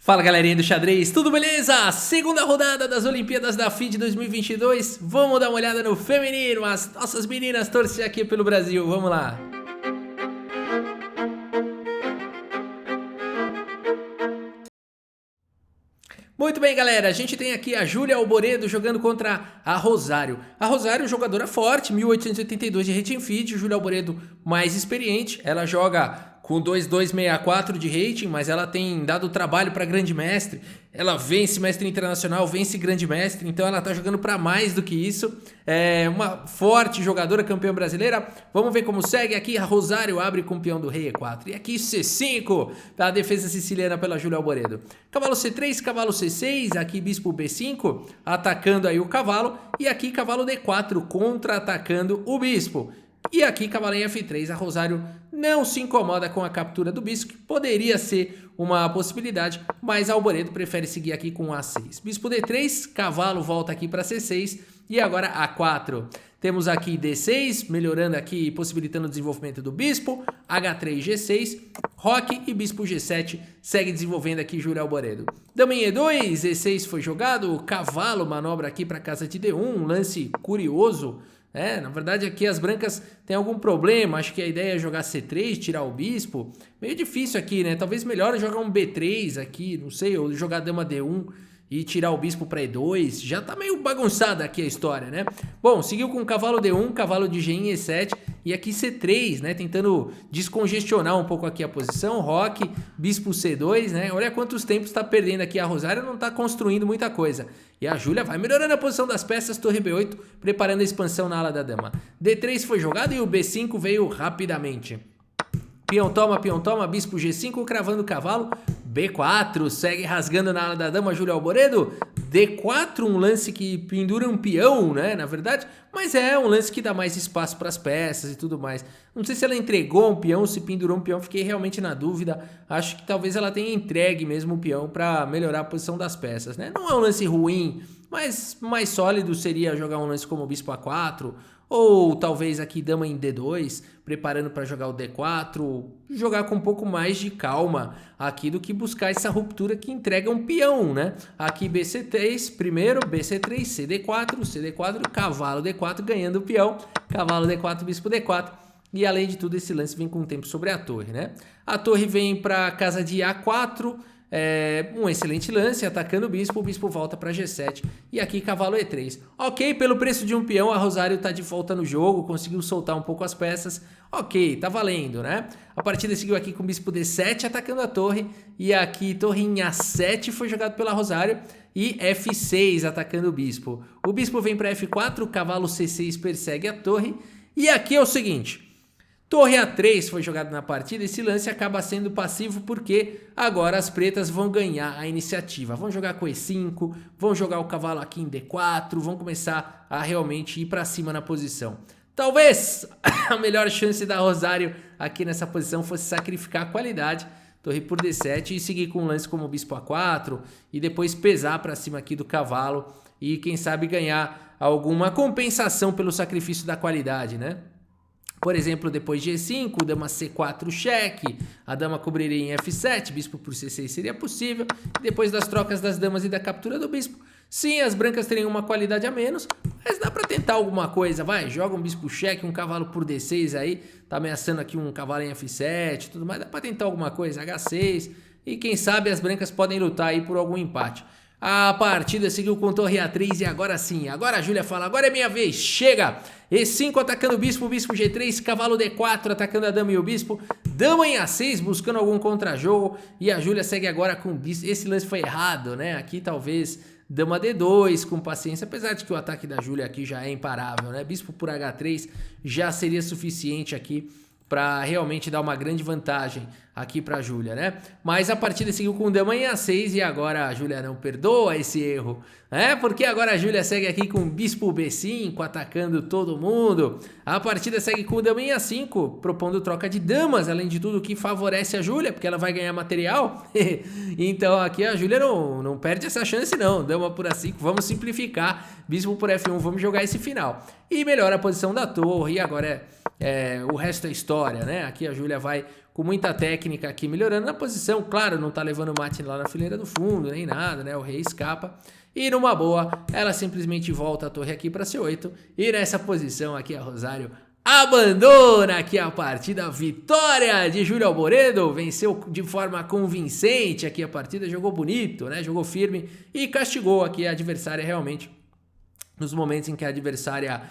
Fala galerinha do xadrez, tudo beleza? Segunda rodada das Olimpíadas da FIDE 2022. Vamos dar uma olhada no feminino, as nossas meninas torcem aqui pelo Brasil, vamos lá. Muito bem, galera, a gente tem aqui a Júlia Alboredo jogando contra a Rosário. A Rosário, jogadora forte, 1882 de rating FIDE, Júlia Alboredo mais experiente, ela joga com 2264 de rating, mas ela tem dado trabalho para grande mestre. Ela vence mestre internacional, vence grande mestre, então ela tá jogando para mais do que isso. É uma forte jogadora, campeã brasileira. Vamos ver como segue aqui. A Rosário abre com o peão do rei E4. E aqui C5, tá? A defesa siciliana pela Júlia Alboredo. Cavalo C3, cavalo C6, aqui bispo B5, atacando aí o cavalo. E aqui cavalo D4, contra-atacando o bispo. E aqui cavalo em F3, a Rosário não se incomoda com a captura do bispo, que poderia ser uma possibilidade, mas a Alboredo prefere seguir aqui com A6. Bispo D3, cavalo volta aqui para C6 e agora A4. Temos aqui D6, melhorando aqui, possibilitando o desenvolvimento do bispo, H3, G6, roque e bispo G7, segue desenvolvendo aqui Júlia Alboredo. Dama em E2, E6 foi jogado, cavalo manobra aqui para casa de D1, um lance curioso. Na verdade aqui as brancas têm algum problema, acho que a ideia é jogar C3, tirar o bispo, meio difícil aqui, né? Talvez melhor jogar um B3 aqui, não sei, ou jogar dama D1 e tirar o bispo para E2, já tá meio bagunçada aqui a história, né? Bom, seguiu com cavalo D1, cavalo de G em E7 e aqui C3, né? Tentando descongestionar um pouco aqui a posição, roque, bispo C2, né? Olha quantos tempos tá perdendo aqui, a Rosário não tá construindo muita coisa. E a Júlia vai melhorando a posição das peças, torre B8, preparando a expansão na ala da dama. D3 foi jogado e o B5 veio rapidamente. Peão toma, bispo G5, cravando o cavalo. B4, segue rasgando na ala da dama, Júlia Alboredo. D4, um lance que pendura um peão, né, na verdade, mas é um lance que dá mais espaço para as peças e tudo mais. Não sei se ela entregou um peão, se pendurou um peão, fiquei realmente na dúvida. Acho que talvez ela tenha entregue mesmo o peão para melhorar a posição das peças, né? Não é um lance ruim, mas mais sólido seria jogar um lance como bispo A4, ou talvez aqui dama em D2, preparando para jogar o D4, jogar com um pouco mais de calma aqui do que buscar essa ruptura que entrega um peão, né? Aqui BC3, primeiro, BC3, CD4, CD4, cavalo D4 ganhando o peão, cavalo D4, bispo D4. E além de tudo, esse lance vem com o tempo sobre a torre, né? A torre vem para casa de A4, um excelente lance, atacando o bispo volta para G7 e aqui cavalo E3. Ok, pelo preço de um peão, a Rosário tá de volta no jogo, conseguiu soltar um pouco as peças, ok, tá valendo, né? A partida seguiu aqui com o bispo D7 atacando a torre e aqui torre em A7 foi jogado pela Rosário e F6 atacando o bispo. O bispo vem para F4, cavalo C6 persegue a torre e aqui é o seguinte... Torre A3 foi jogado na partida, esse lance acaba sendo passivo porque agora as pretas vão ganhar a iniciativa. Vão jogar com E5, vão jogar o cavalo aqui em D4, vão começar a realmente ir para cima na posição. Talvez a melhor chance da Rosário aqui nessa posição fosse sacrificar a qualidade, torre por D7 e seguir com um lance como o bispo A4 e depois pesar para cima aqui do cavalo e quem sabe ganhar alguma compensação pelo sacrifício da qualidade, né? Por exemplo, depois de E5, dama C4 cheque, a dama cobriria em F7, bispo por C6 seria possível. Depois das trocas das damas e da captura do bispo, sim, as brancas teriam uma qualidade a menos, mas dá pra tentar alguma coisa, vai, joga um bispo cheque, um cavalo por D6 aí, tá ameaçando aqui um cavalo em F7 tudo mais, dá pra tentar alguma coisa, H6, e quem sabe as brancas podem lutar aí por algum empate. A partida seguiu com torre A3 e agora sim, agora a Júlia fala, agora é minha vez, chega! E5 atacando o bispo G3, cavalo D4 atacando a dama e o bispo, dama em A6 buscando algum contra-jogo e a Júlia segue agora com o bispo, esse lance foi errado, né? Aqui talvez dama D2 com paciência, apesar de que o ataque da Júlia aqui já é imparável, né? Bispo por H3 já seria suficiente aqui para realmente dar uma grande vantagem aqui para a Júlia, né? Mas a partida seguiu com dama em A6 e agora a Júlia não perdoa esse erro, né? Porque agora a Júlia segue aqui com bispo B5, atacando todo mundo. A partida segue com dama em A5, propondo troca de damas, além de tudo que favorece a Júlia, porque ela vai ganhar material. Então aqui a Júlia não perde essa chance não. Dama por A5, vamos simplificar. Bispo por F1, vamos jogar esse final. E melhora a posição da torre e agora o resto é história, né? Aqui a Júlia vai com muita técnica aqui, melhorando na posição. Claro, não tá levando o mate lá na fileira do fundo, nem nada, né? O rei escapa. E numa boa, ela simplesmente volta a torre aqui para C8. E nessa posição aqui a Rosário abandona aqui a partida. Vitória de Júlia Alboredo, venceu de forma convincente aqui a partida, jogou bonito, né? Jogou firme e castigou aqui a adversária realmente. Nos momentos em que a adversária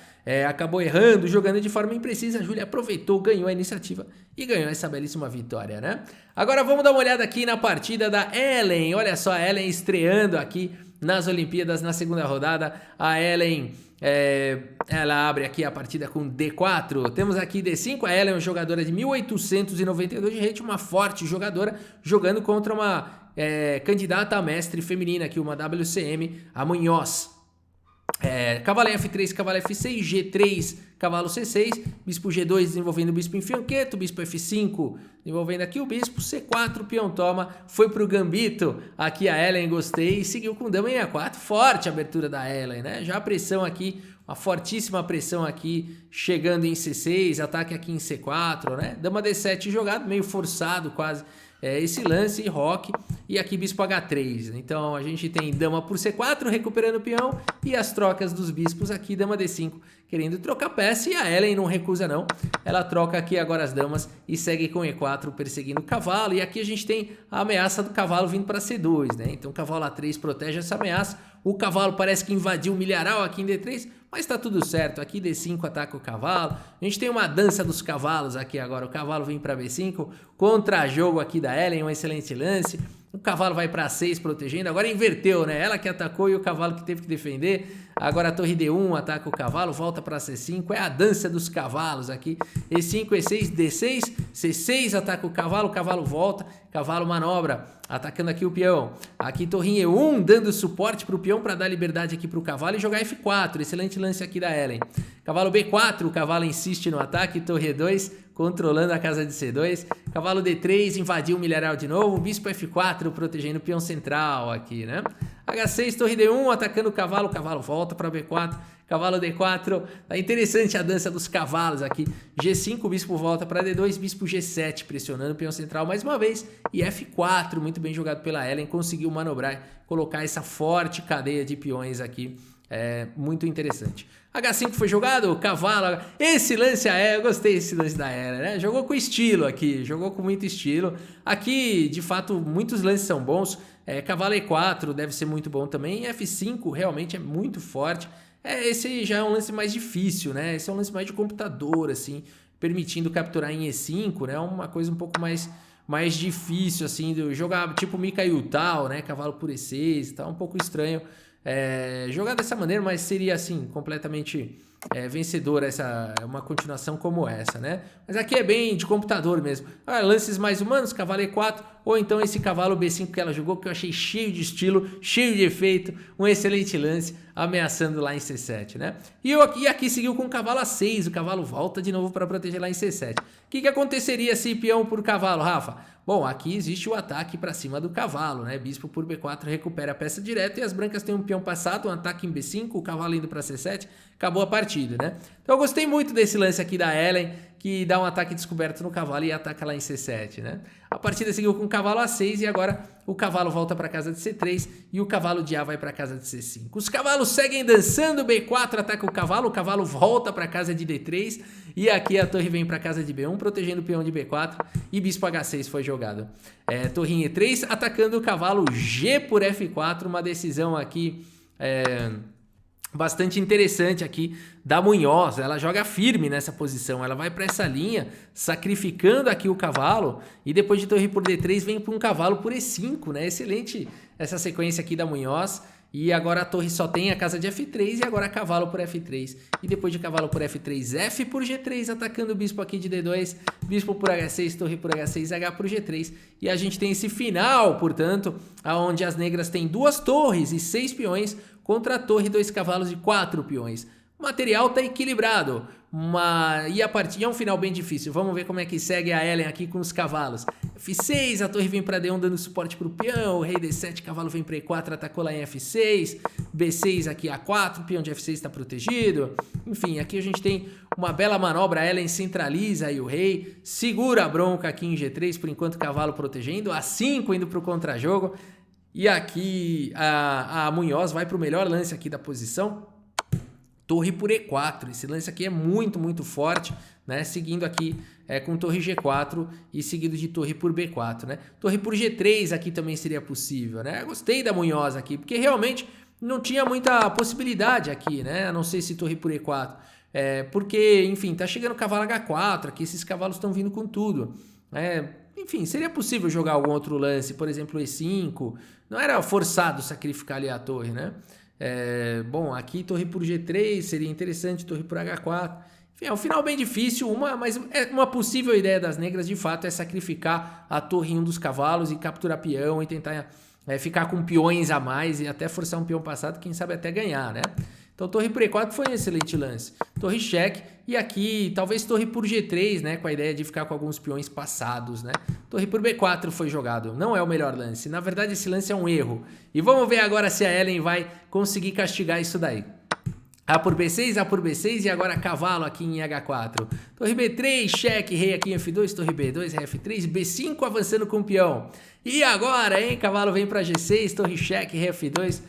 acabou errando, jogando de forma imprecisa, a Júlia aproveitou, ganhou a iniciativa e ganhou essa belíssima vitória, né? Agora vamos dar uma olhada aqui na partida da Ellen. Olha só, a Ellen estreando aqui nas Olimpíadas na segunda rodada. A Ellen, ela abre aqui a partida com D4. Temos aqui D5. A Ellen é uma jogadora de 1892 de rate, uma forte jogadora, jogando contra uma candidata a mestre feminina aqui, uma WCM, a Munhoz. Cavalo F3, cavalo F6, G3, cavalo C6, bispo G2 desenvolvendo o bispo em fionqueto, bispo F5 desenvolvendo aqui o bispo, C4, peão toma, foi pro gambito, aqui a Ellen, gostei, e seguiu com dama em A4, forte a abertura da Ellen, né? Já a pressão aqui, uma fortíssima pressão aqui, chegando em C6, ataque aqui em C4, né? Dama D7 jogado, meio forçado quase, esse lance, roque, e aqui bispo H3. Então a gente tem dama por C4 recuperando o peão e as trocas dos bispos aqui, dama D5 querendo trocar peça, e a Ellen não recusa não, ela troca aqui agora as damas e segue com E4 perseguindo o cavalo, e aqui a gente tem a ameaça do cavalo vindo para C2, né? Então o cavalo A3 protege essa ameaça, o cavalo parece que invadiu o milharal aqui em D3, mas tá tudo certo, aqui D5 ataca o cavalo, a gente tem uma dança dos cavalos aqui agora, o cavalo vem para B5, contra-jogo aqui da Ellen, um excelente lance, o cavalo vai para A6 protegendo, agora inverteu, né? Ela que atacou e o cavalo que teve que defender, agora a torre D1 ataca o cavalo, volta para C5, é a dança dos cavalos aqui, E5, E6, D6, C6 ataca o cavalo volta, cavalo manobra, atacando aqui o peão, aqui torre E1 dando suporte para o peão para dar liberdade aqui para o cavalo e jogar F4, excelente lance aqui da Ellen, cavalo B4, o cavalo insiste no ataque, torre E2, controlando a casa de C2, cavalo D3, invadiu o milharal de novo, bispo F4 protegendo o peão central aqui, né? H6, torre D1, atacando o cavalo volta para B4, cavalo D4, tá interessante a dança dos cavalos aqui, G5, o bispo volta para D2, bispo G7, pressionando o peão central mais uma vez, e F4, muito bem jogado pela Ellen, conseguiu manobrar, colocar essa forte cadeia de peões aqui, muito interessante. H5 foi jogado, cavalo, esse lance eu gostei desse lance da Ellen, né? Jogou com estilo aqui, jogou com muito estilo. Aqui, de fato, muitos lances são bons. Cavalo E4 deve ser muito bom também. F5 realmente é muito forte. Esse já é um lance mais difícil, né? Esse é um lance mais de computador, assim, permitindo capturar em E5, né? Uma coisa um pouco mais difícil, assim, de jogar tipo Mikhail Tal, né? Cavalo por E6, tá um pouco estranho. Jogar dessa maneira, mas seria assim completamente vencedor uma continuação como essa, né? Mas aqui é bem de computador mesmo. Lances mais humanos, cavalo E4, ou então esse cavalo B5 que ela jogou, que eu achei cheio de estilo, cheio de efeito, um excelente lance, ameaçando lá em C7, né? E aqui seguiu com o cavalo A6, o cavalo volta de novo para proteger lá em C7. O que aconteceria se peão por cavalo, Rafa? Bom, aqui existe o ataque para cima do cavalo, né? Bispo por B4 recupera a peça direta e as brancas têm um peão passado, um ataque em B5, o cavalo indo para C7, acabou a partida, né? Então eu gostei muito desse lance aqui da Ellen, que dá um ataque descoberto no cavalo e ataca lá em C7, né? A partida seguiu com o cavalo A6 e agora o cavalo volta para casa de C3 e o cavalo de A vai para casa de C5. Os cavalos seguem dançando, B4 ataca o cavalo volta para casa de D3 e aqui a torre vem para casa de B1, protegendo o peão de B4 e bispo H6 foi jogado. Torre E3 atacando o cavalo G por F4, uma decisão aqui bastante interessante aqui da Munhoz. Ela joga firme nessa posição, ela vai para essa linha, sacrificando aqui o cavalo e depois de torre por D3 vem para um cavalo por E5, né? Excelente essa sequência aqui da Munhoz. E agora a torre só tem a casa de F3 e agora cavalo por F3. E depois de cavalo por F3, F por G3, atacando o bispo aqui de D2, bispo por H6, torre por H6, H por G3. E a gente tem esse final, portanto, onde as negras têm 2 torres e 6 peões contra a torre, 2 cavalos e 4 peões. O material tá equilibrado, e é um final bem difícil. Vamos ver como é que segue a Ellen aqui com os cavalos. F6, a torre vem para D1 dando suporte pro peão, o rei D7, cavalo vem para E4, atacou lá em F6, B6 aqui A4, o peão de F6 está protegido. Enfim, aqui a gente tem uma bela manobra, a Ellen centraliza aí o rei, segura a bronca aqui em G3, por enquanto o cavalo protegendo, A5 indo pro contrajogo. E aqui a Munhoz vai pro melhor lance aqui da posição, torre por E4, esse lance aqui é muito, muito forte, né? Seguindo aqui com torre G4 e seguido de torre por B4, né? Torre por G3 aqui também seria possível, né? Gostei da Munhoz aqui, porque realmente não tinha muita possibilidade aqui, né? A não ser se torre por E4. Porque, enfim, tá chegando o cavalo H4 aqui, esses cavalos estão vindo com tudo. Enfim, seria possível jogar algum outro lance, por exemplo, E5. Não era forçado sacrificar ali a torre, né? Bom, aqui torre por G3 seria interessante, torre por H4. Enfim, é um final bem difícil, mas uma possível ideia das negras de fato é sacrificar a torre em um dos cavalos e capturar peão e tentar ficar com peões a mais e até forçar um peão passado, quem sabe até ganhar, né? Então torre por E4 foi um excelente lance. Torre cheque e aqui talvez torre por G3, né? Com a ideia de ficar com alguns peões passados, né? Torre por B4 foi jogado. Não é o melhor lance. Na verdade esse lance é um erro. E vamos ver agora se a Ellen vai conseguir castigar isso daí. A por B6 e agora cavalo aqui em H4. Torre B3, cheque, rei aqui em F2, torre B2, rei F3, B5 avançando com o peão. E agora, hein? Cavalo vem para G6, torre cheque, rei F2,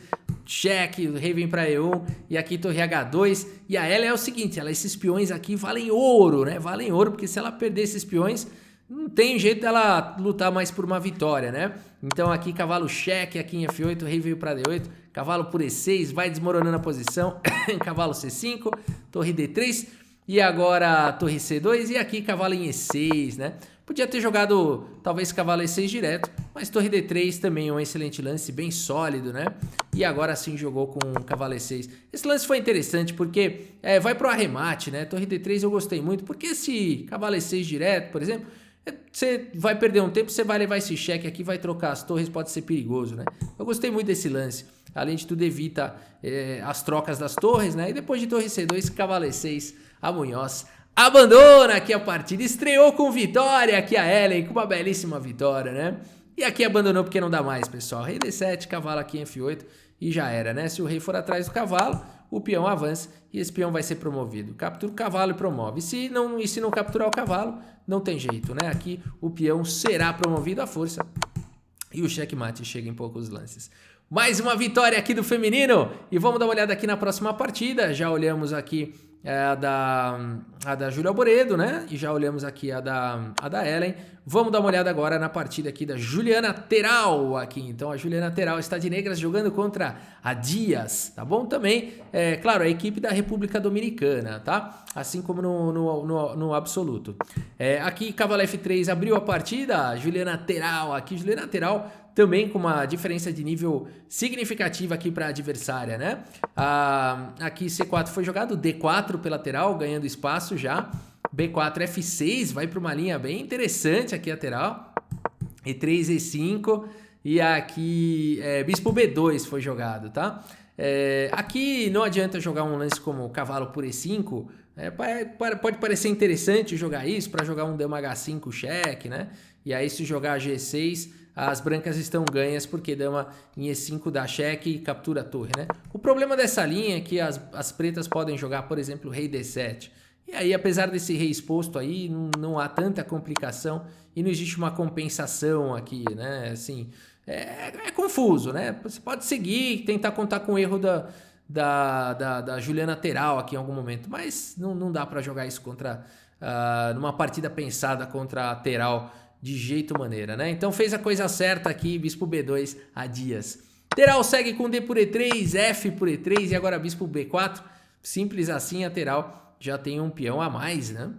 cheque, o rei vem para E1 e aqui torre H2. E a Ellen é o seguinte, esses peões aqui valem ouro, né? Valem ouro, porque se ela perder esses peões, não tem jeito dela lutar mais por uma vitória, né? Então aqui cavalo cheque, aqui em F8, rei veio para D8, cavalo por E6, vai desmoronando a posição, cavalo C5, torre D3 e agora torre C2 e aqui cavalo em E6, né? Podia ter jogado talvez cavalo E6 direto, mas torre D3 também é um excelente lance, bem sólido, né? E agora sim jogou com cavalo E6. Esse lance foi interessante porque vai pro arremate, né? Torre D3 eu gostei muito, porque esse cavalo E6 direto, por exemplo, você vai perder um tempo, você vai levar esse cheque aqui, vai trocar as torres, pode ser perigoso, né? Eu gostei muito desse lance. Além de tudo, evita as trocas das torres, né? E depois de torre C2, cavalo E6, a Munhoz abandona aqui a partida. Estreou com vitória aqui a Ellen, com uma belíssima vitória, né? E aqui abandonou porque não dá mais, pessoal. Rei D7, cavalo aqui em F8 e já era, né? Se o rei for atrás do cavalo, o peão avança e esse peão vai ser promovido. Captura o cavalo e promove. E se não capturar o cavalo, não tem jeito, né? Aqui o peão será promovido à força e o checkmate chega em poucos lances. Mais uma vitória aqui do feminino e vamos dar uma olhada aqui na próxima partida. Já olhamos aqui a da Júlia Alboredo, né? E já olhamos aqui a da Ellen. Vamos dar uma olhada agora na partida aqui da Juliana Terral aqui. Então a Juliana Terral está de negras jogando contra a Dias, tá bom? Também, claro, a equipe da República Dominicana, tá? Assim como no absoluto. Aqui cavalo F3 abriu a partida, Juliana Terral aqui. Juliana Terral também com uma diferença de nível significativa aqui para a adversária, né? Aqui C4 foi jogado, D4 pela lateral, ganhando espaço já. B4, F6, vai para uma linha bem interessante aqui a lateral. E3, E5 e aqui Bispo B2 foi jogado, tá? Aqui não adianta jogar um lance como cavalo por E5. Pode parecer interessante jogar isso para jogar um dama H5 cheque, né? E aí se jogar G6, as brancas estão ganhas porque dama em E5 dá cheque e captura a torre, né? O problema dessa linha é que as pretas podem jogar, por exemplo, rei D7. E aí, apesar desse rei exposto aí, não há tanta complicação e não existe uma compensação aqui, né? Assim, é confuso, né? Você pode seguir, tentar contar com o erro da Juliana Terral aqui em algum momento, mas não dá para jogar isso contra numa partida pensada contra a Terral de jeito maneira, né? Então fez a coisa certa aqui, Bispo B2 a Dias. Terral segue com D por E3, F por E3 e agora Bispo B4. Simples assim, a Terral já tem um peão a mais, né?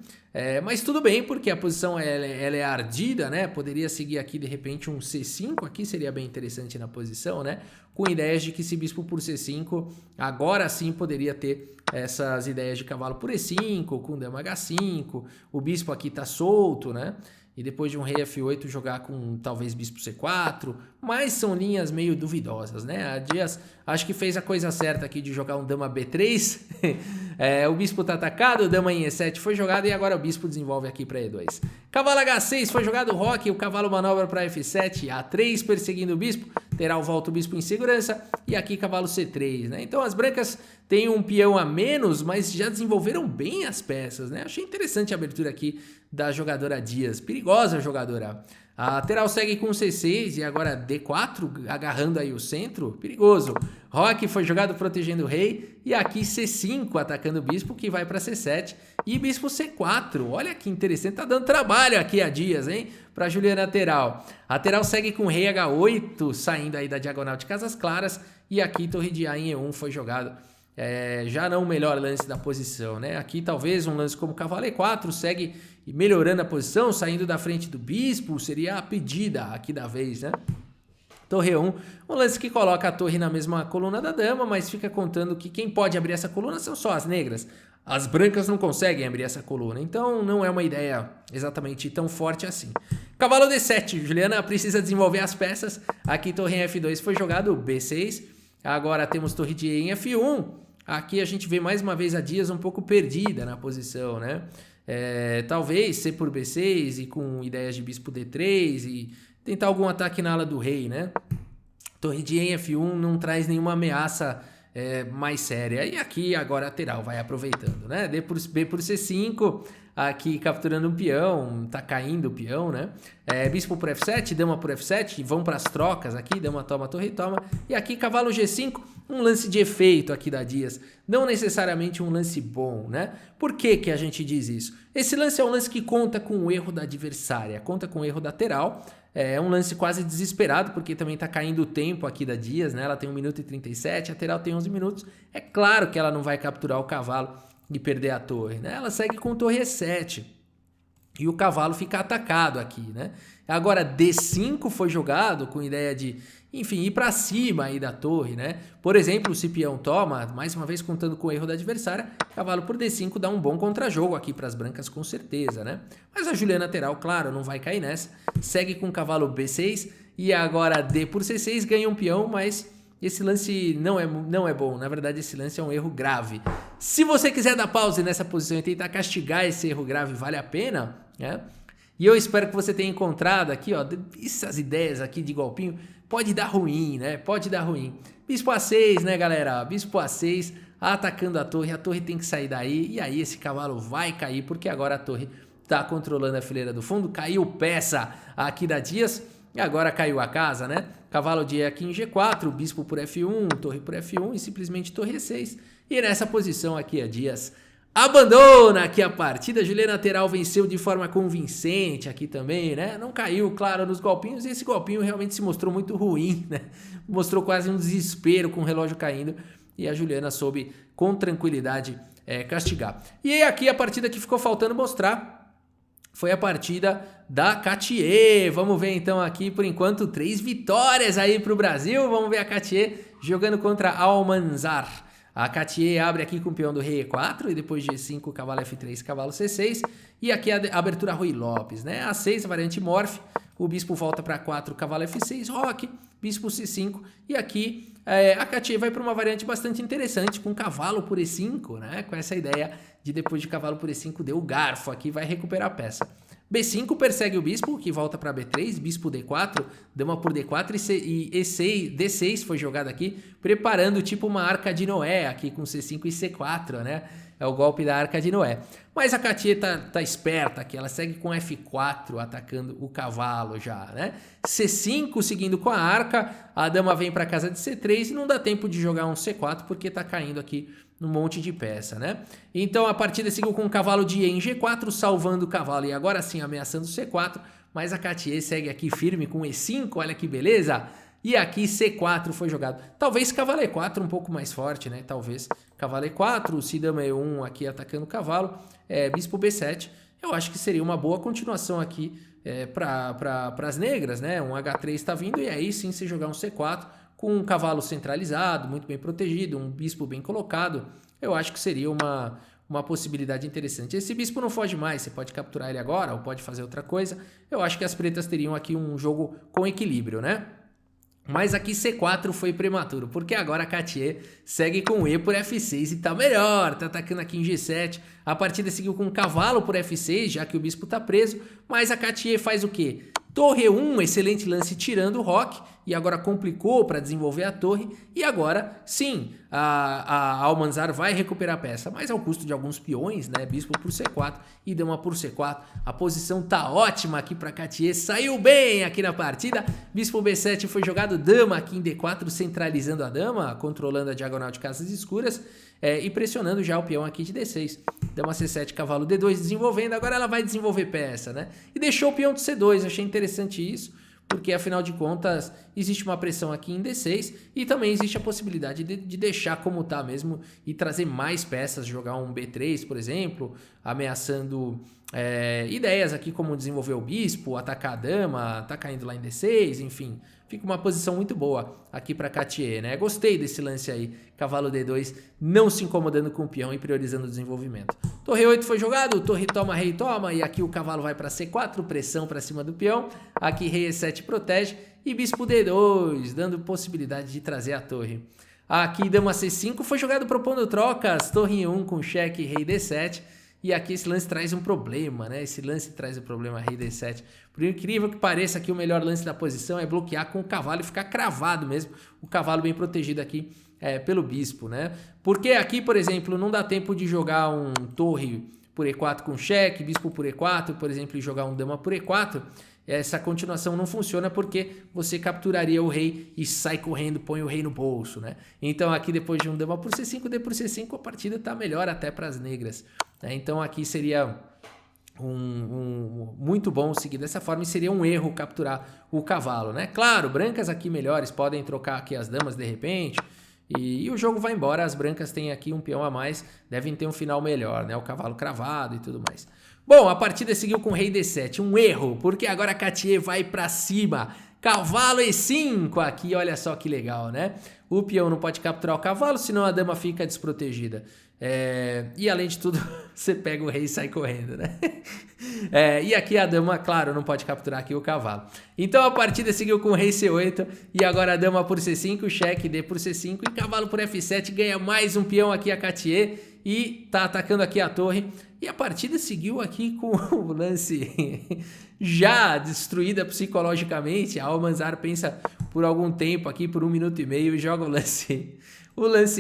Mas tudo bem, porque a posição ela é ardida, né? Poderia seguir aqui de repente um C5, aqui seria bem interessante na posição, né? Com ideias de que esse bispo por C5, agora sim poderia ter essas ideias de cavalo por E5, com dama H5, o bispo aqui tá solto, né? e depois de um rei F8 jogar com talvez bispo C4, mas são linhas meio duvidosas, né? A Dias acho que fez a coisa certa aqui de jogar um dama B3, o bispo tá atacado, o dama em E7 foi jogado e agora o bispo desenvolve aqui para E2. Cavalo H6 foi jogado o roque, o cavalo manobra para F7, A3 perseguindo o bispo, lateral volta o bispo em segurança e aqui cavalo C3, né? Então as brancas têm um peão a menos, mas já desenvolveram bem as peças, né? Achei interessante a abertura aqui da jogadora Dias, perigosa jogadora. A lateral segue com C6 e agora D4, agarrando aí o centro, perigoso. Roque foi jogado protegendo o rei e aqui C5 atacando o bispo que vai para C7 e bispo C4. Olha que interessante, tá dando trabalho aqui a Dias, hein? Para Juliana lateral. A lateral segue com rei H8, saindo aí da diagonal de casas claras e aqui torre de A em E1 foi jogado. Já não o melhor lance da posição, né? Aqui talvez um lance como cavalo E4 segue melhorando a posição, saindo da frente do bispo, seria a pedida aqui da vez, né? Torre 1, um lance que coloca a torre na mesma coluna da dama, mas fica contando que quem pode abrir essa coluna são só as negras. As brancas não conseguem abrir essa coluna, então não é uma ideia exatamente tão forte assim. Cavalo D7, Juliana precisa desenvolver as peças. Aqui torre em F2 foi jogado B6, agora temos torre de E em F1. Aqui a gente vê mais uma vez a Dias um pouco perdida na posição, né? Talvez C por B6 e com ideias de bispo D3 e tentar algum ataque na ala do rei, né? Torre de E em F1 não traz nenhuma ameaça mais séria. E aqui agora a lateral vai aproveitando, né? B por C5, aqui capturando um peão, tá caindo o peão, né? Bispo por F7, dama por F7, vão para as trocas aqui, dama toma, torre toma. E aqui cavalo G5, um lance de efeito aqui da Dias, não necessariamente um lance bom, né? Por que que a gente diz isso? Esse lance é um lance que conta com o erro da adversária, conta com o erro da lateral. É um lance quase desesperado, porque também tá caindo o tempo aqui da Dias, né? Ela tem 1 minuto e 37, a lateral tem 11 minutos. É claro que ela não vai capturar o cavalo e perder a torre, né? Ela segue com torre E7 e o cavalo fica atacado aqui, né? Agora D5 foi jogado com ideia de, enfim, ir para cima aí da torre, né? Por exemplo, se peão toma, mais uma vez contando com o erro da adversária, cavalo por D5 dá um bom contrajogo aqui para as brancas com certeza, né? Mas a Juliana lateral, claro, não vai cair nessa. Segue com cavalo B6 e agora D por C6 ganha um peão, mas esse lance não é bom. Na verdade, esse lance é um erro grave. Se você quiser dar pause nessa posição e tentar castigar esse erro grave, vale a pena, né? E eu espero que você tenha encontrado aqui, ó, essas ideias aqui de golpinho. Pode dar ruim, né? Pode dar ruim. Bispo A6, né, galera? Bispo A6 atacando a torre tem que sair daí. E aí esse cavalo vai cair, porque agora a torre tá controlando a fileira do fundo. Caiu peça aqui da Dias. E agora caiu a casa, né? Cavalo de E aqui em G4, bispo por F1, torre por F1 e simplesmente torre E6. E nessa posição aqui a Dias abandona aqui a partida. Juliana lateral venceu de forma convincente aqui também, né? Não caiu, claro, nos golpinhos. E esse golpinho realmente se mostrou muito ruim, né? Mostrou quase um desespero com o relógio caindo. E a Juliana soube com tranquilidade castigar. E aí aqui a partida que ficou faltando mostrar foi a partida da Cattier. Vamos ver então aqui, por enquanto, 3 vitórias aí para o Brasil. Vamos ver a Cattier jogando contra Almanzar. A Cattier abre aqui com o peão do rei E4 e depois de G5, cavalo F3, cavalo C6. E aqui a abertura Rui Lopes, né? A6, a variante Morph. O bispo volta para 4, cavalo F6, roque, bispo C5. E aqui a Cattier vai para uma variante bastante interessante com cavalo por E5, né? Com essa ideia de depois de cavalo por E5 deu o garfo aqui, vai recuperar a peça. B5 persegue o bispo, que volta para B3, bispo D4, dama por D4 e E6, D6 foi jogado aqui, preparando tipo uma arca de Noé aqui com C5 e C4, né? É o golpe da arca de Noé. Mas a Cattier tá esperta aqui, ela segue com F4, atacando o cavalo já, né? C5 seguindo com a arca, a dama vem para casa de C3 e não dá tempo de jogar um C4 porque tá caindo aqui um monte de peça, né? Então a partida seguiu com o cavalo de E em G4, salvando o cavalo e agora sim ameaçando o C4, mas a Cattier segue aqui firme com E5, olha que beleza! E aqui C4 foi jogado. Talvez cavalo E4 um pouco mais forte, né? Talvez cavalo E4, se dama E1 aqui atacando o cavalo, bispo B7. Eu acho que seria uma boa continuação aqui para as negras, né? Um H3 está vindo e aí sim se jogar um C4 com um cavalo centralizado, muito bem protegido, um bispo bem colocado. Eu acho que seria uma possibilidade interessante. Esse bispo não foge mais, você pode capturar ele agora ou pode fazer outra coisa. Eu acho que as pretas teriam aqui um jogo com equilíbrio, né? Mas aqui C4 foi prematuro, porque agora a Katia segue com E por F6 e tá melhor, tá atacando aqui em G7. A partida seguiu com cavalo por F6, já que o bispo tá preso, mas a Katia faz o quê? Torre 1, excelente lance tirando o roque, e agora complicou para desenvolver a torre, e agora sim, a Almanzar vai recuperar a peça, mas ao custo de alguns peões, né? Bispo por C4 e dama por C4. A posição tá ótima aqui para Katia, saiu bem aqui na partida. Bispo B7 foi jogado, dama aqui em D4, centralizando a dama, controlando a diagonal de casas escuras e pressionando já o peão aqui de D6. Dama C7, cavalo D2 desenvolvendo, agora ela vai desenvolver peça, né? E deixou o peão de C2, achei interessante isso, porque afinal de contas existe uma pressão aqui em D6 e também existe a possibilidade de deixar como tá mesmo e trazer mais peças, jogar um B3, por exemplo, ameaçando ideias aqui como desenvolver o bispo, atacar a dama, tá caindo lá em D6, enfim. Fica uma posição muito boa aqui para Katia, né? Gostei desse lance aí, cavalo D2, não se incomodando com o peão e priorizando o desenvolvimento. Torre 8 foi jogado, torre toma, rei toma, e aqui o cavalo vai para C4, pressão para cima do peão. Aqui rei E7 protege e bispo D2, dando possibilidade de trazer a torre. Aqui dama C5 foi jogado propondo trocas, torre 1 com cheque, rei D7. E aqui esse lance traz um problema, né? Esse lance traz o problema rei D7. Por incrível que pareça, aqui o melhor lance da posição é bloquear com o cavalo e ficar cravado mesmo. O cavalo bem protegido aqui pelo bispo, né? Porque aqui, por exemplo, não dá tempo de jogar um torre por E4 com cheque, bispo por E4, por exemplo, e jogar um dama por E4. Essa continuação não funciona porque você capturaria o rei e sai correndo, põe o rei no bolso, né? Então aqui depois de um dama por C5, D por C5, a partida tá melhor até para as negras. Então aqui seria muito bom seguir dessa forma e seria um erro capturar o cavalo, né? Claro, brancas aqui melhores podem trocar aqui as damas de repente e o jogo vai embora. As brancas têm aqui um peão a mais, devem ter um final melhor, né? O cavalo cravado e tudo mais. Bom, a partida seguiu com rei D7, um erro, porque agora a Katia vai pra cima. Cavalo E5 aqui, olha só que legal, né? O peão não pode capturar o cavalo, senão a dama fica desprotegida. E além de tudo, você pega o rei e sai correndo, né? E aqui a dama, claro, não pode capturar aqui o cavalo. Então a partida seguiu com rei C8 e agora a dama por C5, cheque, D por C5 e cavalo por F7, ganha mais um peão aqui a Katia e tá atacando aqui a torre. E a partida seguiu aqui com o lance já destruída psicologicamente. A Almanzar pensa por algum tempo aqui, por 1 minuto e meio, e joga o lance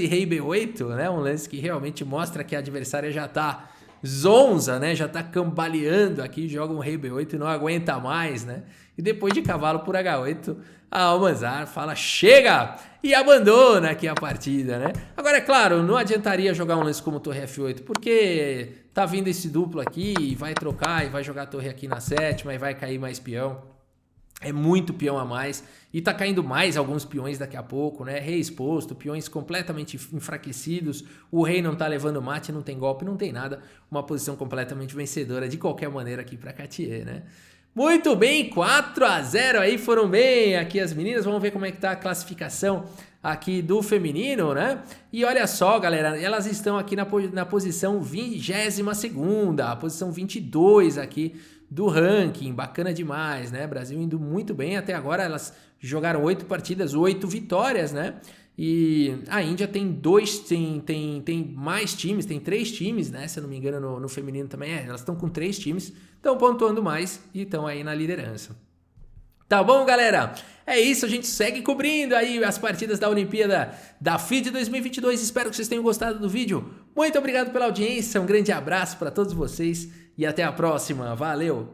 rei B8, né? Um lance que realmente mostra que a adversária já tá zonza, né? Já tá cambaleando aqui, joga um rei B8 e não aguenta mais, né? E depois de cavalo por H8, a Almanzar fala chega e abandona aqui a partida, né? Agora, é claro, não adiantaria jogar um lance como torre F8, porque tá vindo esse duplo aqui e vai trocar e vai jogar a torre aqui na 7ª e vai cair mais peão. É muito peão a mais e tá caindo mais alguns peões daqui a pouco, né? Rei exposto, peões completamente enfraquecidos, o rei não tá levando mate, não tem golpe, não tem nada. Uma posição completamente vencedora de qualquer maneira aqui pra Katia, né? Muito bem, 4-0 aí, foram bem aqui as meninas. Vamos ver como é que tá a classificação aqui do feminino, né? E olha só, galera, elas estão aqui na posição 22ª, a posição 22 aqui do ranking, bacana demais, né? Brasil indo muito bem, até agora elas jogaram 8 partidas, 8 vitórias, né? E a Índia tem tem mais times, tem 3 times, né? Se eu não me engano, no feminino também elas estão com 3 times, estão pontuando mais e estão aí na liderança. Tá bom, galera? É isso, a gente segue cobrindo aí as partidas da Olimpíada da FIDE 2022. Espero que vocês tenham gostado do vídeo. Muito obrigado pela audiência, um grande abraço para todos vocês e até a próxima. Valeu!